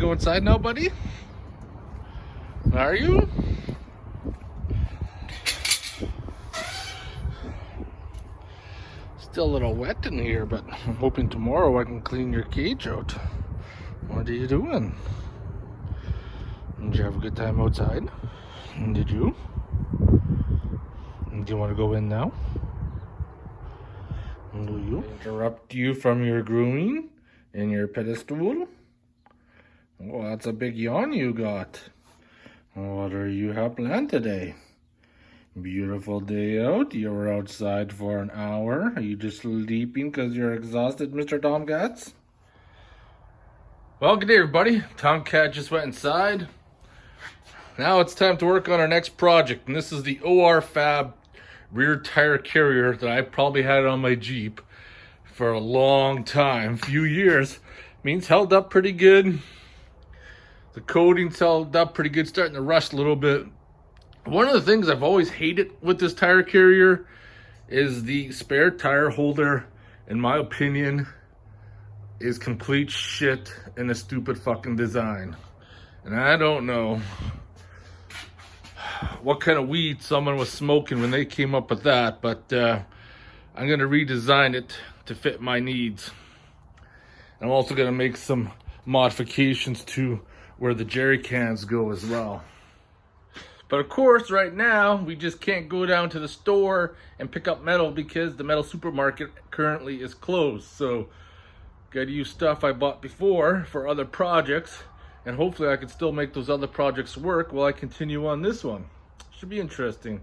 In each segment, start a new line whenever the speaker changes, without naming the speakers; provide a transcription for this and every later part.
go inside now, buddy? Are you? Still a little wet in here, but I'm hoping tomorrow I can clean your cage out. What are you doing? Did you have a good time outside? Did you? Do you want to go in now? Do you? Interrupt you from your grooming and your pedestal? Oh, that's a big yawn you got. What do you have planned today? Beautiful day out. You were outside for an hour. Are you just sleeping because you're exhausted, Mr. Tomcats? Well, good day, everybody. Tomcat just went inside. Now it's time to work on our next project, and this is the OR Fab rear tire carrier that I probably had on my Jeep for a long time, few years. Means held up pretty good. The coating's held up pretty good, starting to rust a little bit. One of the things I've always hated with this tire carrier is the spare tire holder, in my opinion, is complete shit and a stupid fucking design. And I don't know what kind of weed someone was smoking when they came up with that, but I'm going to redesign it to fit my needs. I'm also going to make some modifications to where the jerry cans go as well. But of course, right now, we just can't go down to the store and pick up metal because the metal supermarket currently is closed. So, gotta use stuff I bought before for other projects, and hopefully I can still make those other projects work while I continue on this one. Should be interesting.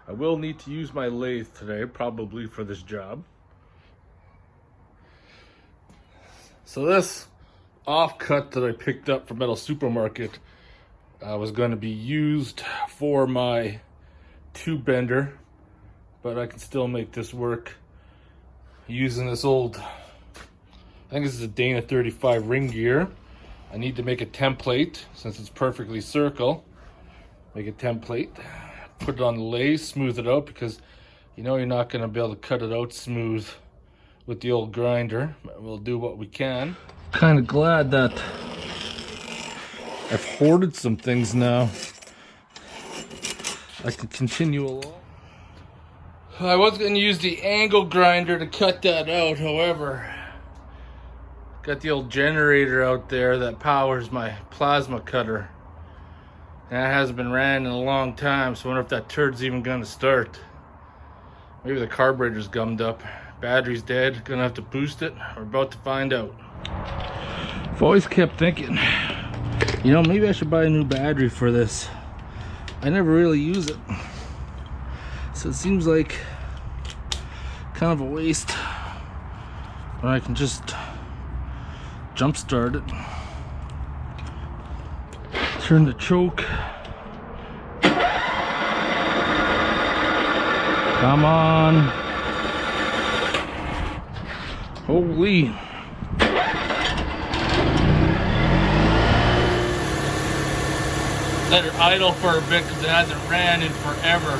I will need to use my lathe today, probably for this job. So this offcut that I picked up from Metal Supermarket was going to be used for my tube bender, but I can still make this work using this old, I think this is a Dana 35 ring gear. I need to make a template since it's perfectly circle. Make a template, put it on the lathe, smooth it out, because you know you're not going to be able to cut it out smooth with the old grinder. But we'll do what we can. Kind of glad that I've hoarded some things now. I can continue along. I was going to use the angle grinder to cut that out, however, got the old generator out there that powers my plasma cutter. That hasn't been ran in a long time, so I wonder if that turd's even going to start. Maybe the carburetor's gummed up. Battery's dead, gonna have to boost it. We're about to find out. I've always kept thinking, you know, maybe I should buy a new battery for this. I never really use it, so it seems like kind of a waste when I can just jump start it, turn the choke. Come on. Holy. Let it idle for a bit because it hasn't ran in forever.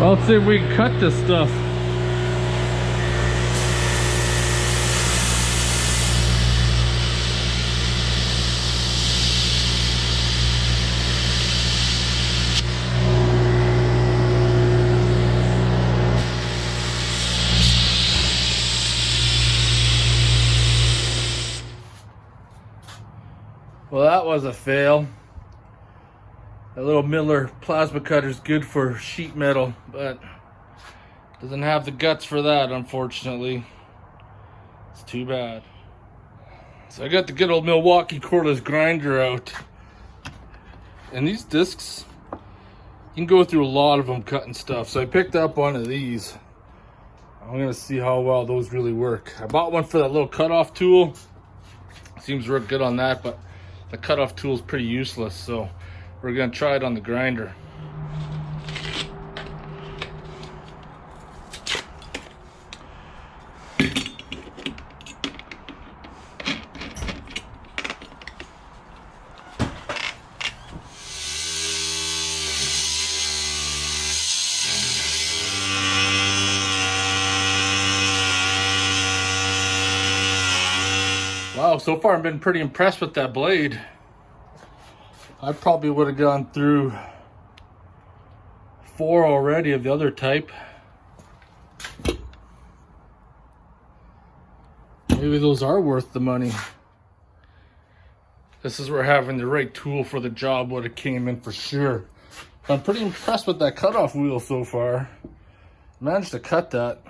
Well, let's see if we can cut this stuff. Well, that was a fail. That little Miller plasma cutter is good for sheet metal, but doesn't have the guts for that, unfortunately. It's too bad. So I got the good old Milwaukee cordless grinder out. And these discs, you can go through a lot of them cutting stuff. So I picked up one of these. I'm gonna see how well those really work. I bought one for that little cutoff tool. Seems to work good on that, but the cutoff tool is pretty useless, so we're gonna try it on the grinder. Wow, so far I've been pretty impressed with that blade. I probably would have gone through 4 already of the other type. Maybe those are worth the money. This is where having the right tool for the job would have came in for sure. I'm pretty impressed with that cutoff wheel so far. Managed to cut that.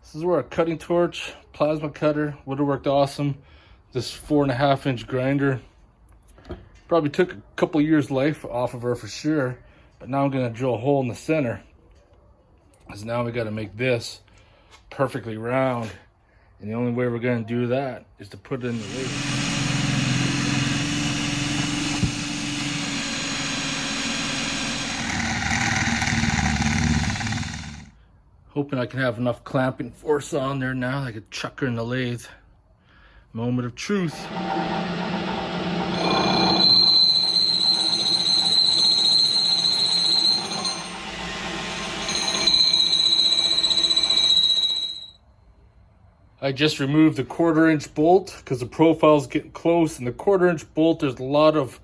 This is where a cutting torch, plasma cutter would have worked awesome. This 4.5-inch grinder probably took a couple years life off of her for sure. But now I'm gonna drill a hole in the center, because now we gotta make this perfectly round. And the only way we're gonna do that is to put it in the lathe. Hoping I can have enough clamping force on there now I could chuck her in the lathe. Moment of truth. I just removed the 1/4-inch bolt because the profile's getting close, and the 1/4-inch bolt, there's a lot of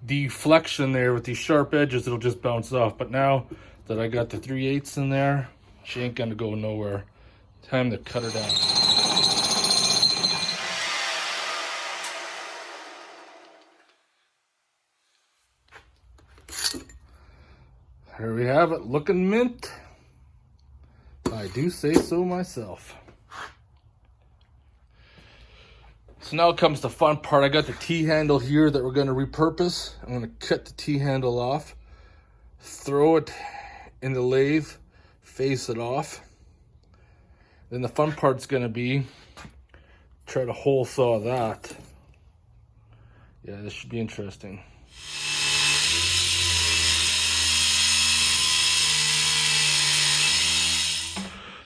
deflection there with these sharp edges. It'll just bounce off. But now that I got the 3/8 in there, she ain't gonna go nowhere. Time to cut her down. There we have it, looking mint. I do say so myself. So now comes the fun part. I got the T-handle here that we're gonna repurpose. I'm gonna cut the T-handle off, throw it in the lathe, face it off. Then the fun part's gonna be try to hole saw that. Yeah, this should be interesting.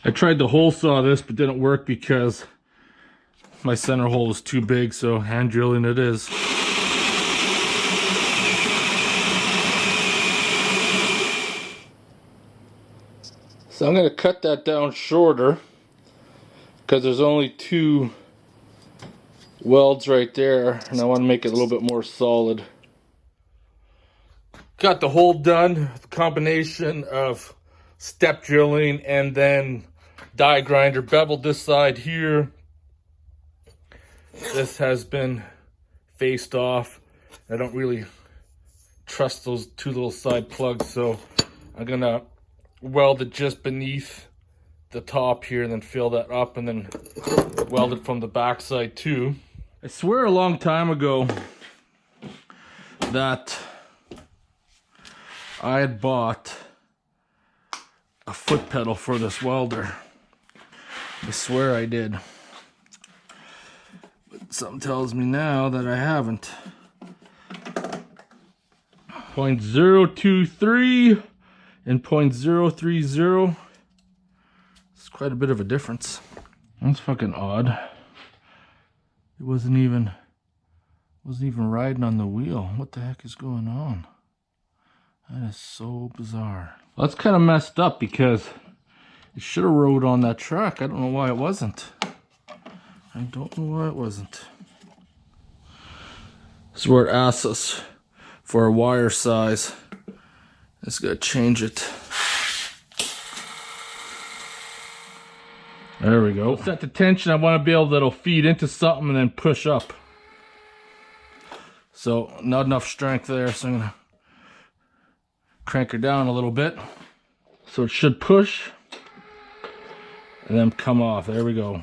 I tried to hole saw this, but didn't work because my center hole was too big, so hand drilling it is. So I'm gonna cut that down shorter because there's only 2 welds right there, and I want to make it a little bit more solid. Got the hole done, the combination of step drilling and then die grinder. Beveled this side here. This has been faced off. I don't really trust those 2 little side plugs, so I'm gonna weld it just beneath the top here and then fill that up and then weld it from the back side too. I swear a long time ago that I had bought a foot pedal for this welder. I swear I did. But something tells me now that I haven't. 0.023 and 0.030. It's quite a bit of a difference. That's fucking odd. It wasn't even riding on the wheel. What the heck is going on? That is so bizarre. Well, that's kind of messed up because it should have rode on that track. I don't know why it wasn't. I don't know why it wasn't. This is where it asks us for a wire size. Just gotta change it. There we go. Set the tension. I want to be able that'll feed into something and then push up. So not enough strength there, so I'm gonna crank her down a little bit. So it should push and then come off. There we go.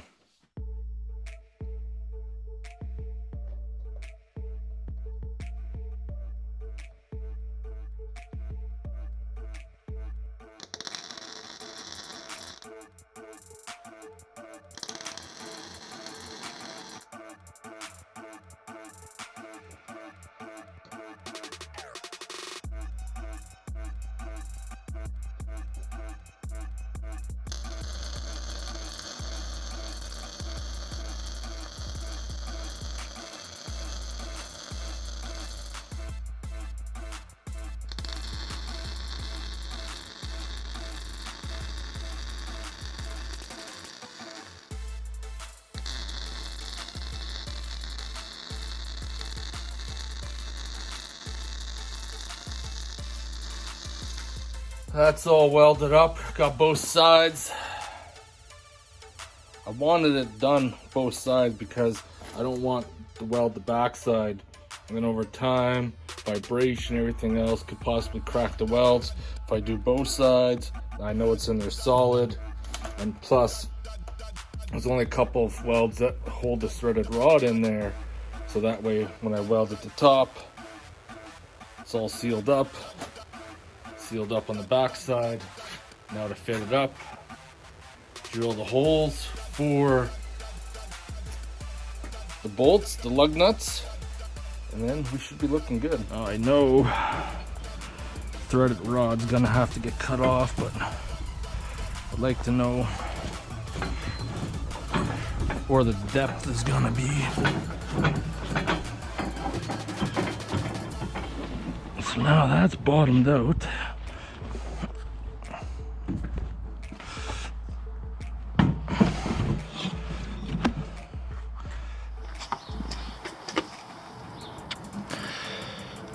That's all welded up, got both sides. I wanted it done both sides because I don't want to weld the back side. And then over time, vibration, everything else could possibly crack the welds. If I do both sides, I know it's in there solid. And plus, there's only a couple of welds that hold the threaded rod in there. So that way, when I weld at the top, it's all sealed up on the back side. Now to fit it up, drill the holes for the bolts, the lug nuts, and then we should be looking good. Now I know threaded rod's gonna have to get cut off, but I'd like to know where the depth is gonna be. So now that's bottomed out.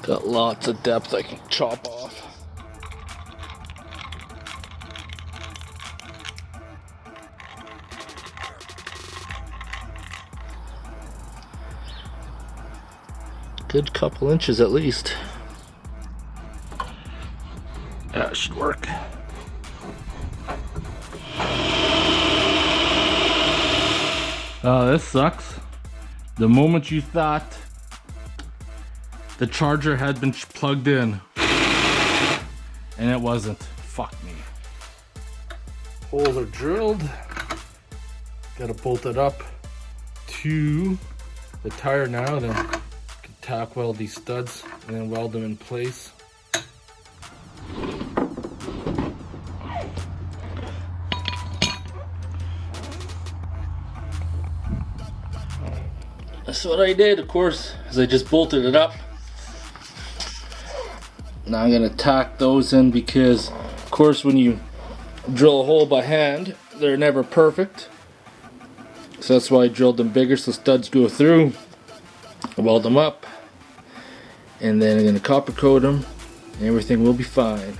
Got lots of depth I can chop off. Good couple inches at least. That should work. This sucks. The moment you thought the charger had been plugged in and it wasn't. Fuck me. Holes are drilled. Gotta bolt it up to the tire now, then can tack weld these studs and then weld them in place. That's what I did, of course, is I just bolted it up. Now I'm gonna tack those in because, of course, when you drill a hole by hand, they're never perfect. So that's why I drilled them bigger so studs go through. Weld them up, and then I'm gonna copper coat them, and everything will be fine.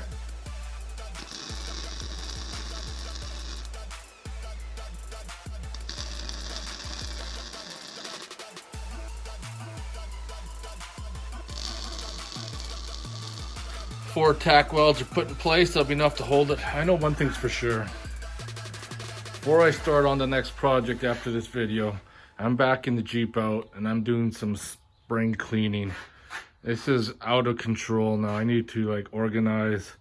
Four tack welds are put in place. That'll be enough to hold it. I know one thing's for sure. Before I start on the next project after this video, I'm backing the Jeep out and I'm doing some spring cleaning. This is out of control now. I need to like organize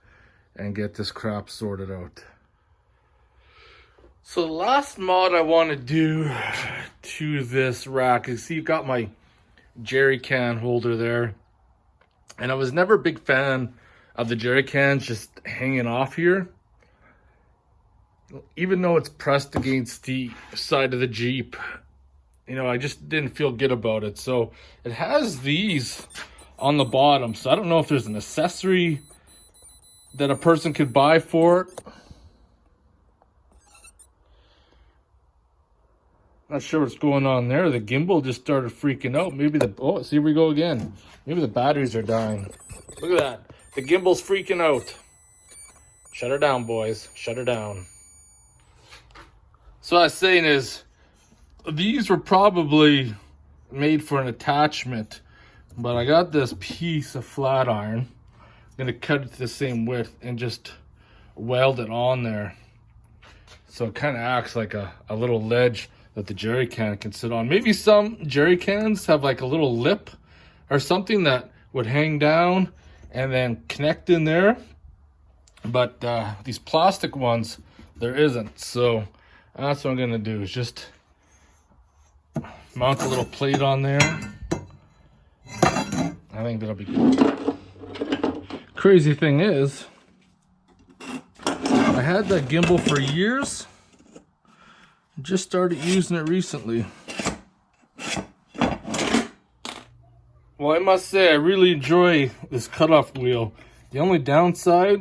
and get this crap sorted out. So the last mod I want to do to this rack is, see, you got my jerry can holder there. And I was never a big fan of the jerry cans just hanging off here. Even though it's pressed against the side of the Jeep, you know, I just didn't feel good about it. So it has these on the bottom. So I don't know if there's an accessory that a person could buy for it. Not sure what's going on there. The gimbal just started freaking out. Maybe the, oh, see, here we go again. Maybe the batteries are dying. Look at that. The gimbal's freaking out. Shut her down, boys. Shut her down. So what I was saying is, these were probably made for an attachment, but I got this piece of flat iron. I'm gonna cut it to the same width and just weld it on there. So it kind of acts like a little ledge that the jerry can sit on. Maybe some jerry cans have like a little lip or something that would hang down and then connect in there. But these plastic ones, there isn't. So that's what I'm gonna do, is just mount a little plate on there. I think that'll be good. Crazy thing is, I had that gimbal for years. Just started using it recently. Well, I must say I really enjoy this cutoff wheel. The only downside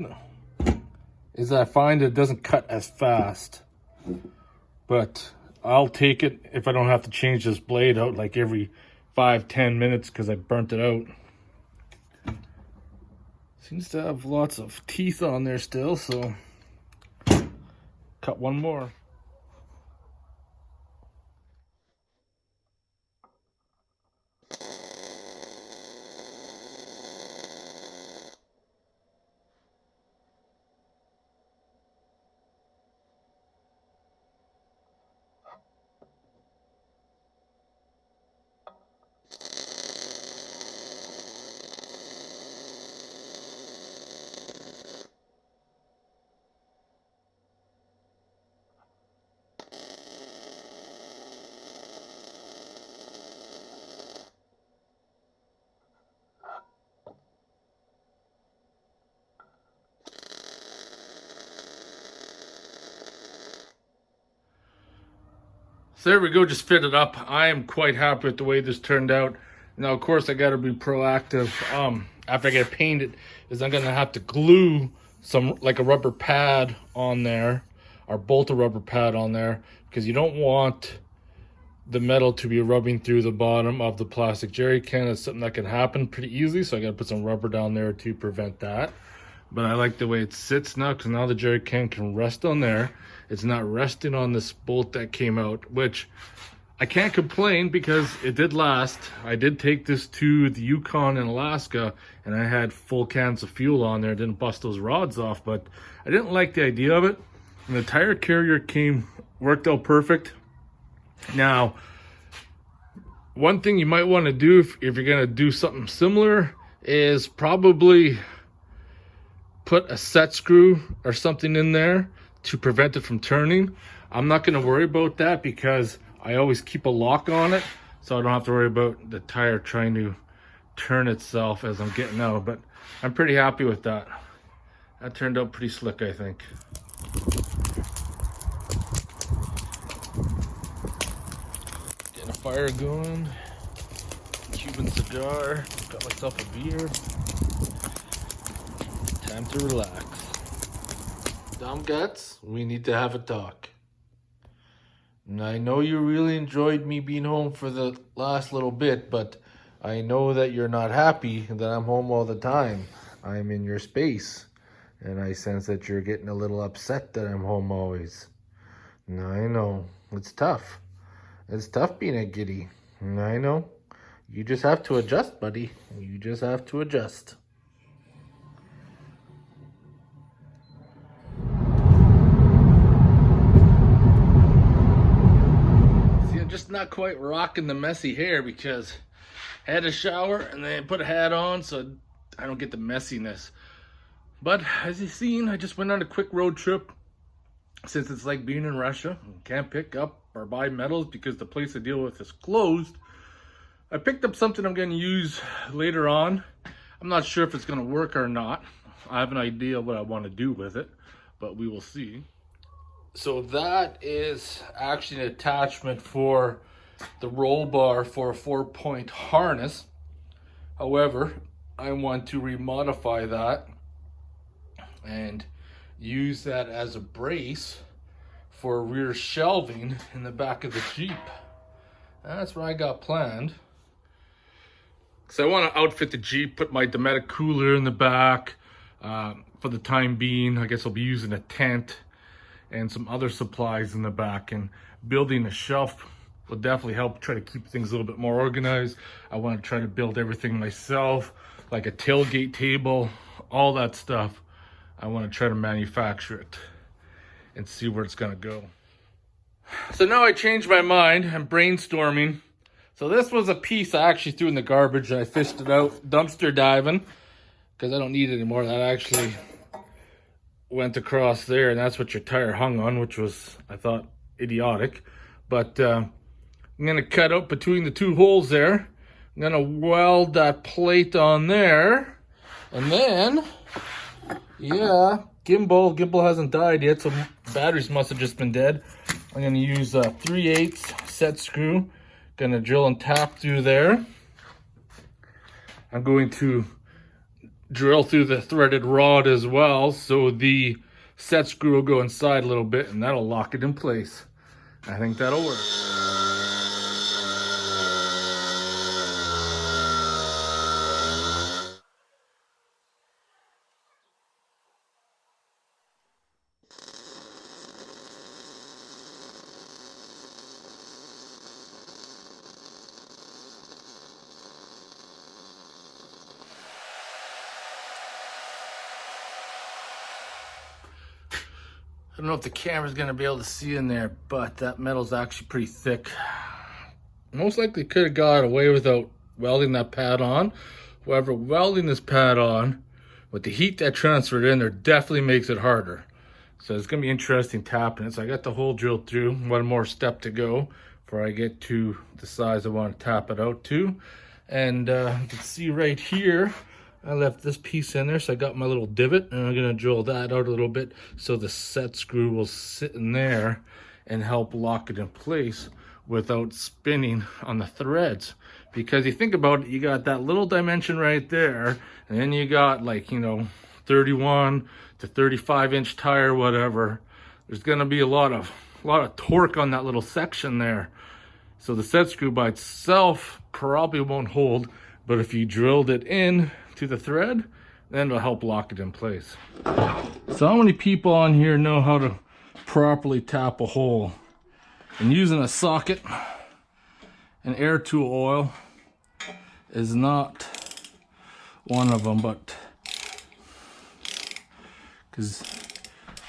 is I find it doesn't cut as fast. But I'll take it if I don't have to change this blade out like every 5-10 minutes because I burnt it out. Seems to have lots of teeth on there still, so cut one more. So there we go, just fit it up. I am quite happy with the way this turned out. Now, of course, I got to be proactive. After I get it painted, is I'm gonna have to glue some, like a rubber pad on there, or bolt a rubber pad on there, because you don't want the metal to be rubbing through the bottom of the plastic jerry can. That's something that can happen pretty easily, so I got to put some rubber down there to prevent that. But I like the way it sits now, because now the jerry can rest on there. It's not resting on this bolt that came out, which I can't complain because it did last. I did take this to the Yukon in Alaska, and I had full cans of fuel on there. Didn't bust those rods off, but I didn't like the idea of it. And the tire carrier worked out perfect. Now, one thing you might want to do if you're going to do something similar is probably put a set screw or something in there to prevent it from turning. I'm not going to worry about that because I always keep a lock on it, so I don't have to worry about the tire trying to turn itself as I'm getting out. But I'm pretty happy with that. That turned out pretty slick, I think. Getting a fire going. Cuban cigar. Got myself a beer. Time to relax. Dumb guts, we need to have a talk. And I know you really enjoyed me being home for the last little bit, but I know that you're not happy that I'm home all the time. I'm in your space, and I sense that you're getting a little upset that I'm home always. And I know, it's tough. It's tough being a giddy. And I know. You just have to adjust, buddy. You just have to adjust. Just not quite rocking the messy hair because I had a shower and then put a hat on so I don't get the messiness. But as you've seen, I just went on a quick road trip. Since it's like being in Russia, can't pick up or buy metals because the place I deal with is closed. I picked up something I'm going to use later on. I'm not sure if it's going to work or not. I have an idea what I want to do with it, but we will see. So that is actually an attachment for the roll bar for a 4-point harness. However, I want to remodify that and use that as a brace for rear shelving in the back of the Jeep. That's what I got planned. So I want to outfit the Jeep, put my Dometic cooler in the back. For the time being, I guess I'll be using a tent and some other supplies in the back, and building a shelf will definitely help try to keep things a little bit more organized. I want to try to build everything myself, like a tailgate table, all that stuff. I want to try to manufacture it and see where it's going to go. So now I changed my mind. I'm brainstorming. So this was a piece I actually threw in the garbage. I fished it out dumpster diving because I don't need it anymore. That actually went across there, and that's what your tire hung on, which was, I thought, idiotic. But I'm gonna cut out between the two holes there. I'm gonna weld that plate on there, and then, yeah, gimbal hasn't died yet, so batteries must have just been dead. I'm gonna use a 3/8 set screw. Gonna drill and tap through there. I'm going to drill through the threaded rod as well, so the set screw will go inside a little bit and that'll lock it in place. I think that'll work. I don't know if the camera's gonna be able to see in there, but that metal's actually pretty thick. Most likely could have got away without welding that pad on. However, welding this pad on with the heat that transferred in there definitely makes it harder. So it's gonna be interesting tapping it. So I got the hole drilled through. One more step to go before I get to the size I want to tap it out to. And you can see right here, I left this piece in there, so I got my little divot, and I'm gonna drill that out a little bit so the set screw will sit in there and help lock it in place without spinning on the threads. Because you think about it, you got that little dimension right there, and then you got, like, you know, 31 to 35 inch tire, whatever. There's gonna be a lot of torque on that little section there. So the set screw by itself probably won't hold, but if you drilled it in to the thread, then it'll help lock it in place. So how many people on here know how to properly tap a hole? And using a socket and air tool oil is not one of them, but because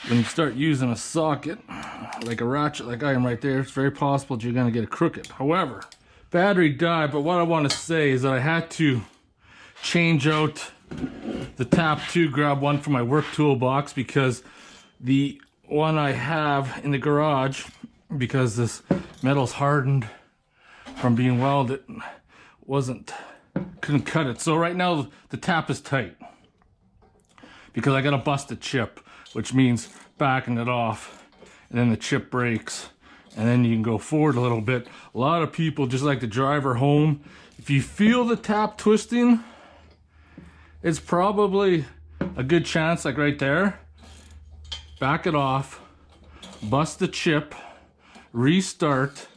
when you start using a socket, like a ratchet like I am right there, it's very possible that you're gonna get it crooked. However, battery died, but what I want to say is that I had to change out the tap 2, grab one from my work toolbox, because the one I have in the garage, because this metal's hardened from being welded, couldn't cut it. So right now the tap is tight because I got a busted chip, which means backing it off, and then the chip breaks, and then you can go forward a little bit. A lot of people just like to drive her home. If you feel the tap twisting, it's probably a good chance, like right there. Back it off, bust the chip, restart.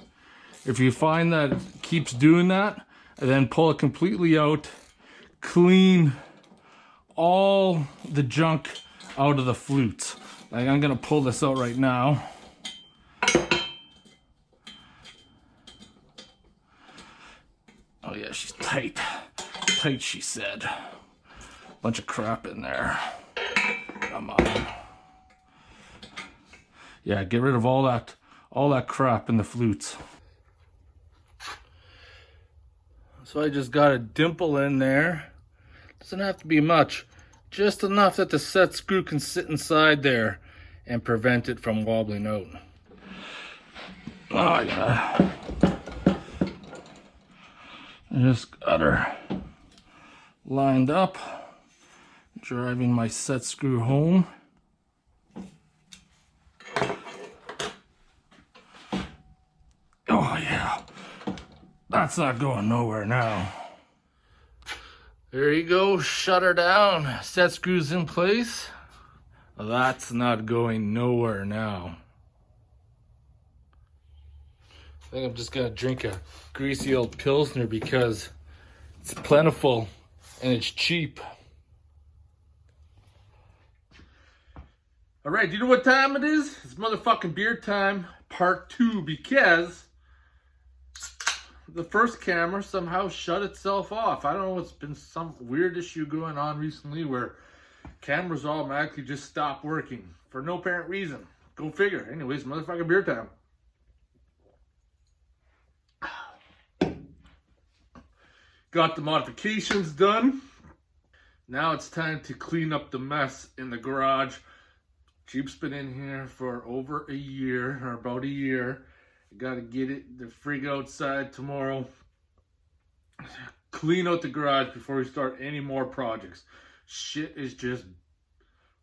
If you find that it keeps doing that, and then pull it completely out, clean all the junk out of the flutes. Like, I'm gonna pull this out right now. Oh yeah, she's tight. Tight, she said. Bunch of crap in there. Come on. Yeah, get rid of all that crap in the flutes. So I just got a dimple in there. Doesn't have to be much. Just enough that the set screw can sit inside there and prevent it from wobbling out. Oh yeah. I just got her lined up, driving my set screw home. Oh yeah, that's not going nowhere now. There you go, shut her down, set screws in place. That's not going nowhere now. I think I'm just gonna drink a greasy old Pilsner because it's plentiful and it's cheap. All right, do you know what time it is? It's motherfucking beer time, part 2, because the first camera somehow shut itself off. I don't know, it's been some weird issue going on recently where cameras automatically just stop working for no apparent reason. Go figure. Anyways, motherfucking beer time. Got the modifications done. Now it's time to clean up the mess in the garage. Jeep's been in here for over a year, or about a year. Got to get it the frig outside tomorrow. Clean out the garage before we start any more projects. Shit is just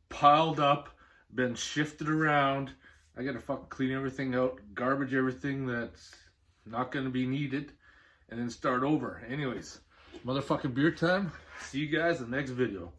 piled up, been shifted around. I got to fucking clean everything out, garbage everything that's not going to be needed, and then start over. Anyways, motherfucking beer time. See you guys in the next video.